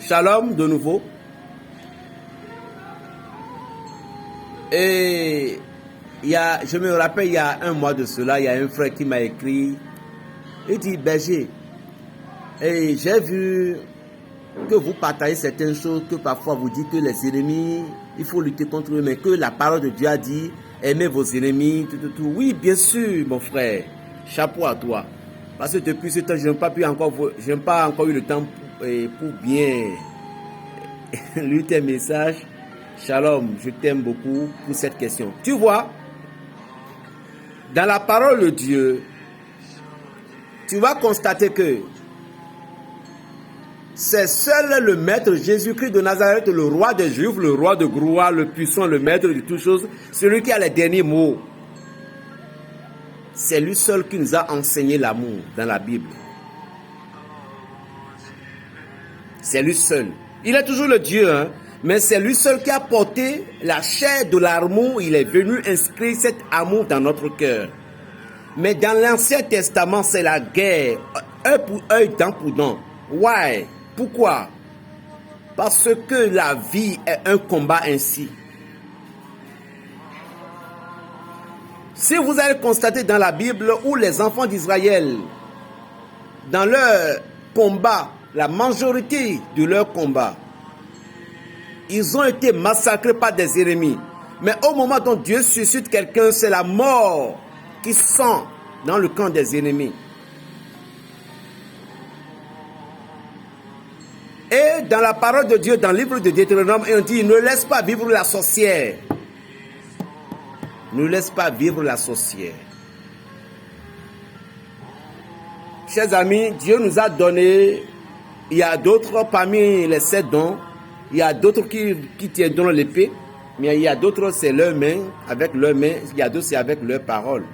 Shalom de nouveau. Et je me rappelle, il y a un mois de cela, il y a un frère qui m'a écrit. Il dit, berger, et j'ai vu que vous partagez certaines choses, que parfois vous dites que les ennemis, il faut lutter contre eux, mais que la parole de Dieu a dit, aimez vos ennemis, tout. Oui, bien sûr, mon frère. Chapeau à toi. Parce que depuis ce temps, je n'ai pas encore eu le temps pour bien lire tes messages. Shalom, je t'aime beaucoup pour cette question. Tu vois, dans la parole de Dieu, tu vas constater que c'est seul le Maître Jésus-Christ de Nazareth, le roi des Juifs, le roi de gloire, le puissant, le Maître de toutes choses, celui qui a les derniers mots. C'est lui seul qui nous a enseigné l'amour dans la Bible. C'est lui seul. Il est toujours le Dieu, hein, mais c'est lui seul qui a porté la chair de l'amour. Il est venu inscrire cet amour dans notre cœur. Mais dans l'Ancien Testament, c'est la guerre, œil pour œil, dent pour dent. Why? Pourquoi? Parce que la vie est un combat ainsi. Si vous allez constater dans la Bible où les enfants d'Israël, dans leur combat, la majorité de leur combat, ils ont été massacrés par des ennemis. Mais au moment dont Dieu suscite quelqu'un, c'est la mort qui sent dans le camp des ennemis. Et dans la parole de Dieu, dans le livre de Deutéronome, on dit, ne laisse pas vivre la sorcière. Ne laisse pas vivre la sorcière. Chers amis, Dieu nous a donné, il y a d'autres parmi les 7 dons, il y a d'autres qui tiennent dans l'épée, mais il y a d'autres, c'est leurs mains, avec leurs mains, il y a d'autres, c'est avec leurs paroles.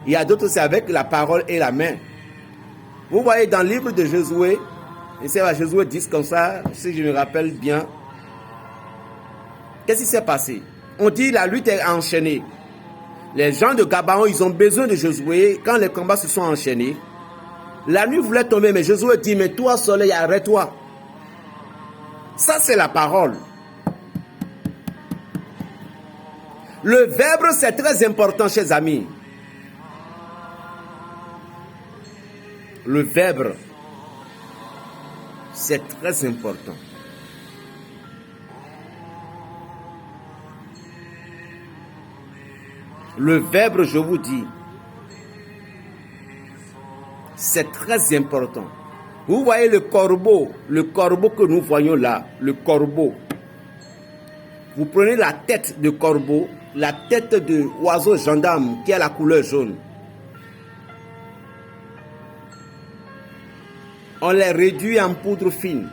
Il y a d'autres, c'est avec la parole et la main. Vous voyez dans le livre de Josué, et c'est à Josué 10 comme ça, si je me rappelle bien, qu'est-ce qui s'est passé? On dit la lutte est enchaînée. Les gens de Gabaon, ils ont besoin de Josué. Quand les combats se sont enchaînés, la nuit voulait tomber, mais Josué dit, mais toi, soleil, arrête-toi. Ça, c'est la parole. Le verbe, c'est très important, chers amis. Le verbe, c'est très important. Le verbe, je vous dis, c'est très important. Vous voyez le corbeau que nous voyons là, le corbeau. Vous prenez la tête de corbeau, la tête de oiseau gendarme qui a la couleur jaune. On les réduit en poudre fine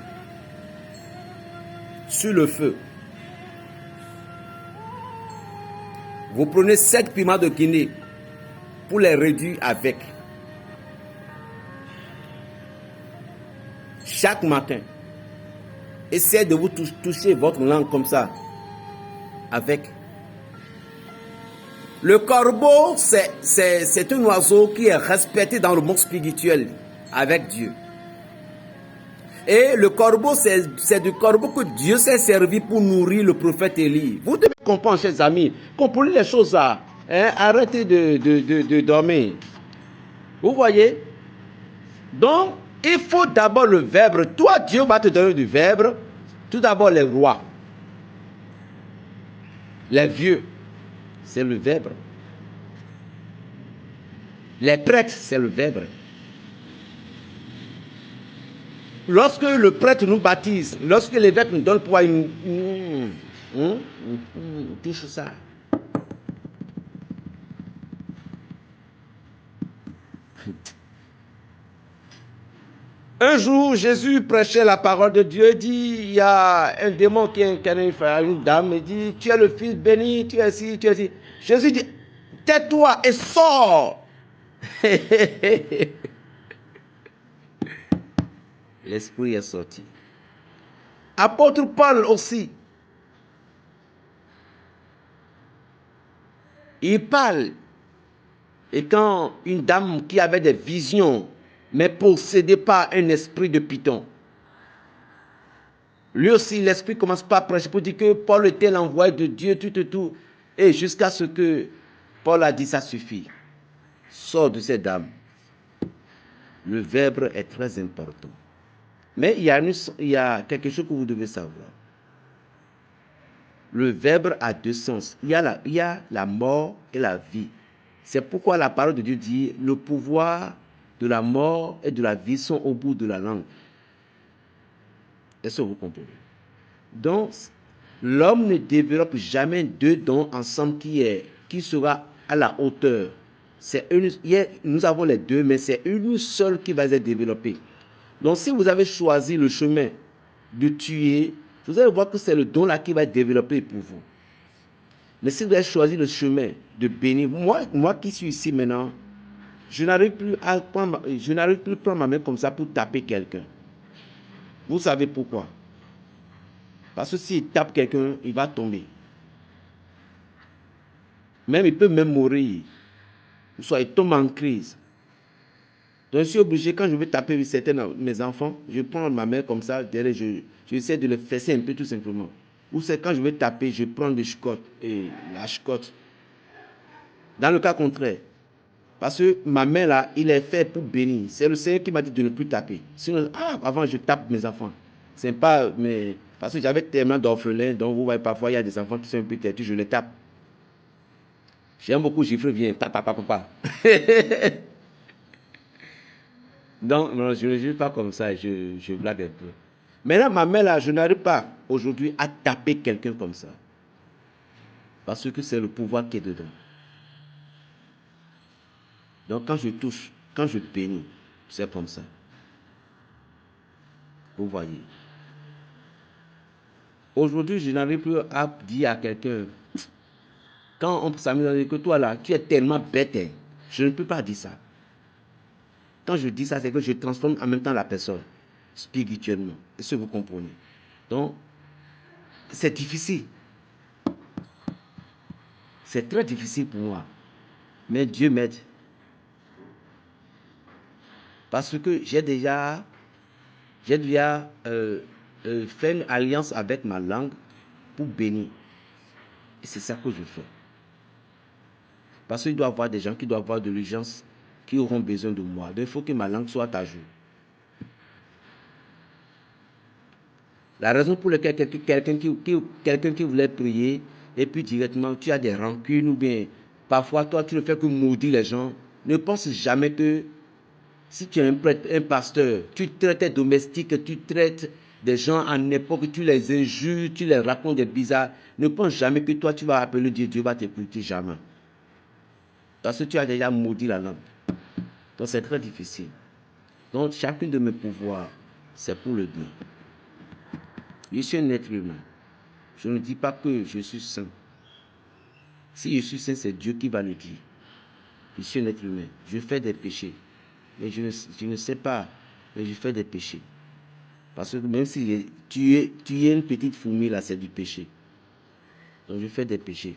sur le feu. Vous prenez 7 piments de Guinée pour les réduire avec. Chaque matin, essayez de vous toucher votre langue comme ça. Avec. Le corbeau, c'est un oiseau qui est respecté dans le monde spirituel avec Dieu. Et le corbeau, c'est du corbeau que Dieu s'est servi pour nourrir le prophète Élie. Vous devez comprendre, chers amis, comprenez les choses là. Hein? Arrêtez de dormir. Vous voyez? Donc, il faut d'abord le verbe. Toi, Dieu va te donner du verbe. Tout d'abord, les rois. Les vieux, c'est le verbe. Les prêtres, c'est le verbe. Lorsque le prêtre nous baptise, lorsque l'évêque nous donne pour une touche ça. Un jour, Jésus prêchait la parole de Dieu. Il dit, il y a un démon qui incarne une dame. Il dit, tu es le fils béni, tu es ici, tu es ici. Jésus dit, tais-toi et sors. L'esprit est sorti. Apôtre Paul aussi. Il parle. Et quand une dame qui avait des visions, mais possédée par un esprit de python, Lui aussi, l'esprit commence pas à prêcher pour dire que Paul était l'envoyé de Dieu, tout. Et jusqu'à ce que Paul a dit, ça suffit. Sors de cette dame. Le verbe est très important. Mais il y a quelque chose que vous devez savoir. Le verbe a deux sens. Il y a la mort et la vie. C'est pourquoi la parole de Dieu dit, le pouvoir de la mort et de la vie sont au bout de la langue. Est-ce que vous comprenez? Donc, l'homme ne développe jamais deux dons ensemble qui sera à la hauteur. Nous avons les deux, mais c'est une seule qui va être développée. Donc, si vous avez choisi le chemin de tuer, vous allez voir que c'est le don là qui va être développé pour vous. Mais si vous avez choisi le chemin de bénir, moi qui suis ici maintenant, je n'arrive plus à prendre ma main comme ça pour taper quelqu'un. Vous savez pourquoi? Parce que s'il tape quelqu'un, il va tomber. Même il peut même mourir. Ou soit il tombe en crise. Donc je suis obligé, quand je veux taper certains de mes enfants, je prends ma main comme ça, derrière, j'essaie de les fesser un peu tout simplement. Ou c'est quand je veux taper, je prends le chicotte et la chicotte. Dans le cas contraire, parce que ma main là, il est fait pour bénir. C'est le Seigneur qui m'a dit de ne plus taper. Sinon, avant je tape mes enfants. C'est pas, mais parce que j'avais tellement d'orphelins, donc vous voyez parfois il y a des enfants qui sont un peu têtus, je les tape. J'aime beaucoup gifler, viens, papa. Donc, non, je ne gifle pas comme ça, je blague un peu. Maintenant, ma main là, je n'arrive pas aujourd'hui à taper quelqu'un comme ça. Parce que c'est le pouvoir qui est dedans. Donc, quand je touche, quand je bénis, c'est comme ça. Vous voyez. Aujourd'hui, je n'arrive plus à dire à quelqu'un, quand on s'amuse à dire que toi là, tu es tellement bête, hein. Je ne peux pas dire ça. Quand je dis ça, c'est que je transforme en même temps la personne, spirituellement. Est-ce que vous comprenez? Donc, c'est difficile. C'est très difficile pour moi. Mais Dieu m'aide. Parce que j'ai déjà fait une alliance avec ma langue pour bénir. Et c'est ça que je fais. Parce qu'il doit y avoir des gens qui doivent avoir de l'urgence, qui auront besoin de moi. Donc il faut que ma langue soit à jour. La raison pour laquelle quelqu'un qui voulait prier, et puis directement tu as des rancunes, ou bien parfois toi tu ne fais que maudire les gens, ne pense jamais que si tu es un prêtre, un pasteur, tu traites tes domestiques, tu traites des gens en époque, tu les injures, tu les racontes des bizarres, ne pense jamais que toi tu vas appeler Dieu, Dieu va t'écouter, jamais. Parce que tu as déjà maudit la langue. Donc c'est très difficile. Donc chacun de mes pouvoirs, c'est pour le bien. Je suis un être humain. Je ne dis pas que je suis saint. Si je suis saint, c'est Dieu qui va le dire. Je suis un être humain. Je fais des péchés. Mais je ne sais pas. Mais je fais des péchés. Parce que même si tu es une petite fourmi, là, c'est du péché. Donc je fais des péchés.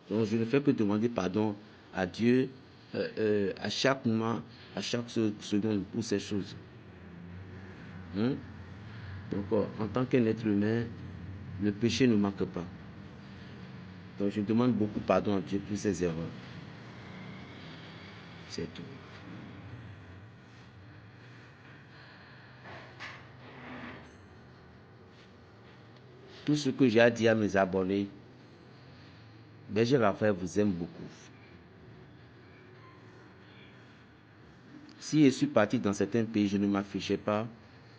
Donc je ne fais que demander pardon à Dieu à chaque moment, à chaque seconde pour ces choses. Hein? Donc en tant qu'un être humain, le péché ne manque pas. Donc je demande beaucoup pardon à Dieu pour ses erreurs. C'est tout. Tout ce que j'ai à dire à mes abonnés, Berger Raphaël vous aime beaucoup. Si je suis parti dans certains pays, je ne m'affichais pas.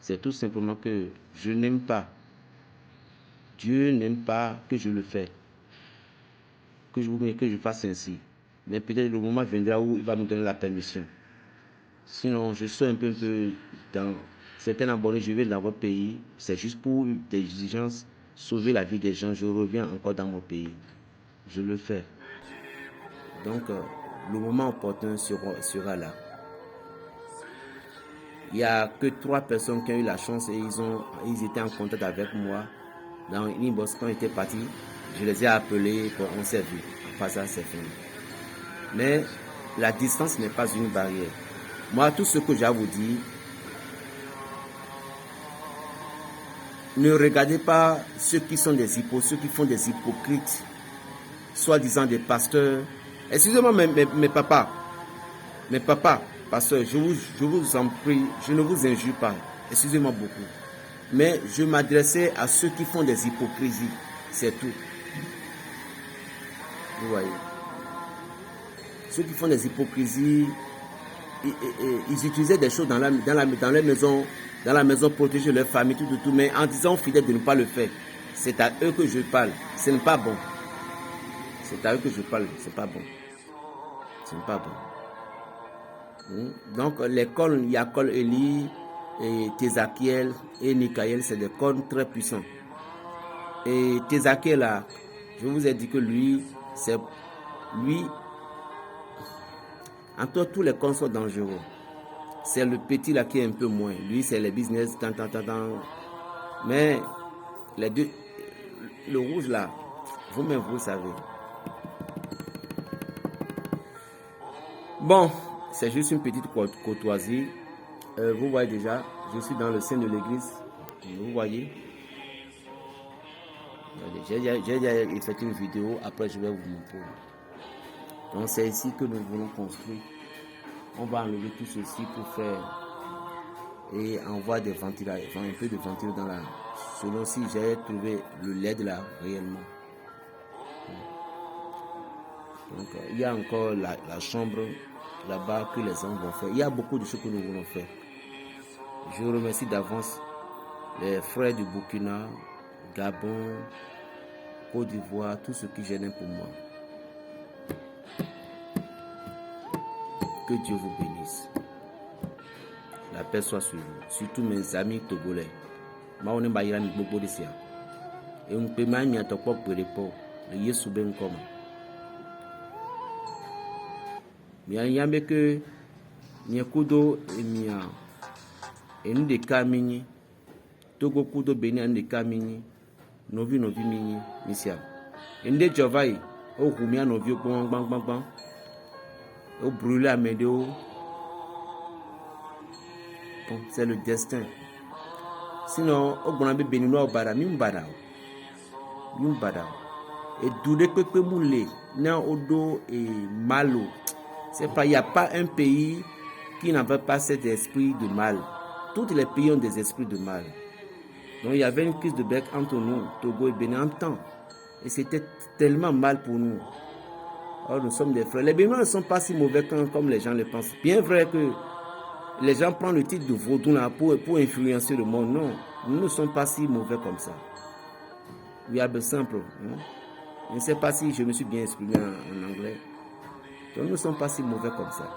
C'est tout simplement que je n'aime pas. Dieu n'aime pas que je le fasse. Que je fasse ainsi. Mais peut-être le moment viendra où il va me donner la permission. Sinon, je suis un peu dans certains abonnés, je vais dans votre pays. C'est juste pour des exigences, sauver la vie des gens. Je reviens encore dans mon pays. Je le fais. Donc, le moment opportun sera là. Il n'y a que 3 personnes qui ont eu la chance et ils étaient en contact avec moi. Dans l'inbox, quand j'étais parti, je les ai appelés, on s'est vu. Enfin, ça, c'est fini. Mais la distance n'est pas une barrière. Moi, tout ce que j'ai à vous dire, Ne regardez pas ceux qui sont des ceux qui font des hypocrites, soi-disant des pasteurs. Excusez-moi, mes papas, pasteurs, je vous en prie, je ne vous injure pas. Excusez-moi beaucoup. Mais je m'adressais à ceux qui font des hypocrisies. C'est tout. Vous voyez. Ceux qui font des hypocrisies, ils utilisaient des choses dans la maison, protéger leur famille, tout, mais en disant aux fidèles de ne pas le faire. C'est à eux que je parle. Ce n'est pas bon. C'est à eux que je parle. C'est pas bon. Ce n'est pas bon. Donc, les cônes Yakol Eli, et Tézakiel et Mikaël, c'est des cônes très puissants. Et Tézakiel, là, je vous ai dit que lui, entre tous les cônes sont dangereux. C'est le petit là qui est un peu moins. Lui, c'est les business, mais les deux, le rouge là, vous-même, vous savez. Bon, c'est juste une petite courtoisie. Vous voyez déjà, je suis dans le sein de l'église. Vous voyez. J'ai déjà effectué une vidéo, après je vais vous montrer. Donc c'est ici que nous voulons construire. On va enlever tout ceci pour faire et envoyer des ventilateurs, un peu de ventilateurs dans la. Selon si j'ai trouvé le LED là réellement. Donc il y a encore la chambre là-bas que les hommes vont faire. Il y a beaucoup de choses que nous voulons faire. Je remercie d'avance les frères du Burkina, Gabon, Côte d'Ivoire, tout ce qui gêne pour moi. Que Dieu vous bénisse. La paix soit sur vous. Surtout mes amis togolais. Et on peut même y attendre pour répondre. Yesu ben comme. Mais il y a que Nyakudo et Mia. Et nous des camini. Togo kudo beni and des camini. Novi mini. Missia. Et nous des Javaï. Au Rumia novio bang. Au brûler à Médéo. Bon, c'est le destin. Sinon, au Bonabé Béninois au Bada, Mimbada. Et Doudé Pepe Moulé, Nan Odo et Malo. C'est pas, il n'y a pas un pays qui n'avait pas cet esprit de mal. Tous les pays ont des esprits de mal. Donc il y avait une crise de bec entre nous, Togo et Bénin en temps. Et c'était tellement mal pour nous. Or, nous sommes des frères. Les Béninois ne sont pas si mauvais comme les gens le pensent. Bien vrai que les gens prennent le titre de vaudou pour influencer le monde. Non, nous ne sommes pas si mauvais comme ça. We are simple. Je ne sais pas si je me suis bien exprimé en anglais. Donc nous ne sommes pas si mauvais comme ça.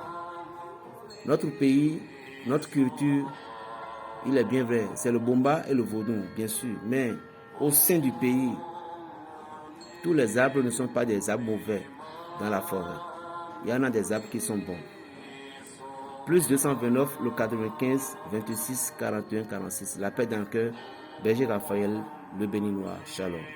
Notre pays, notre culture, il est bien vrai. C'est le bomba et le vaudou, bien sûr. Mais au sein du pays, tous les arbres ne sont pas des arbres mauvais dans la forêt. Il y en a des arbres qui sont bons. Plus 229, le 95, 26, 41, 46. La paix d'un cœur. Berger Raphaël, le Béninois. Shalom.